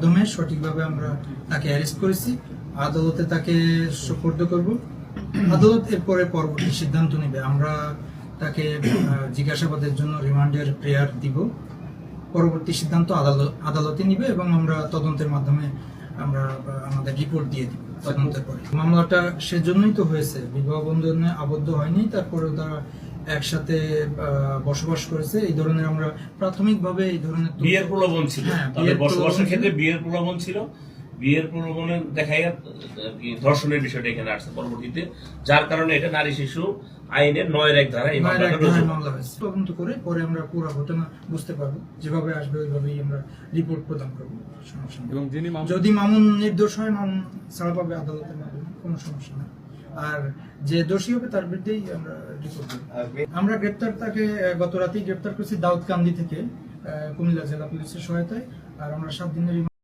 মাধ্যমে সঠিকভাবে আমরা তাকে অ্যারেস্ট করেছি। আদালতে তাকে সোপর্দ করব। আদালত এরপরে পরবর্তী সিদ্ধান্ত নেবে। আমরা তাকে জিজ্ঞাসাবাদের জন্য রিমান্ডের প্রেয়ার দিব। পরবর্তী সিদ্ধান্ত আদালতে নিবে এবং আমরা তদন্তের মাধ্যমে আমরা আমাদের রিপোর্ট দিয়ে দিব তদন্তের পরে। মামলাটা সেজন্যই তো হয়েছে, বিবাহ বন্ধনে আবদ্ধ হয়নি, তারপরে তারা একসাথে বসবাস করেছে। এই ধরনের আমরা প্রাথমিকভাবে এই ধরনের বিয়ের প্রলোভন ছিল, বসবাসের ক্ষেত্রে বিয়ের প্রলোভন ছিল। বিয়ের প্রলোভনে দেখা ধর্ষণের বিষয়টা এখানে আসছে পরবর্তীতে, যার কারণে এটা নারী শিশু আইনের ৯-১ ধারা এই মামলা হয়েছে। তদন্ত করে পরে আমরা পুরো ঘটনা বুঝতে পারবো, যেভাবে আসবে ওইভাবেই আমরা রিপোর্ট প্রদান করবো। সমস্যা নেই। এবং যদি মামুন নির্দোষ হয়, মামুন ছাড়া পাবে আদালতের মাধ্যমে, কোনো সমস্যা নেই। আর যে দোষী হবে তার বিরুদ্ধেই আমরা রিপোর্ট করব। আমরা তাকে গত রাতেই গ্রেপ্তার করেছি দাউদকান্দি থেকে, কুমিল্লা জেলা পুলিশের সহায়তায়। আর আমরা 7 দিনের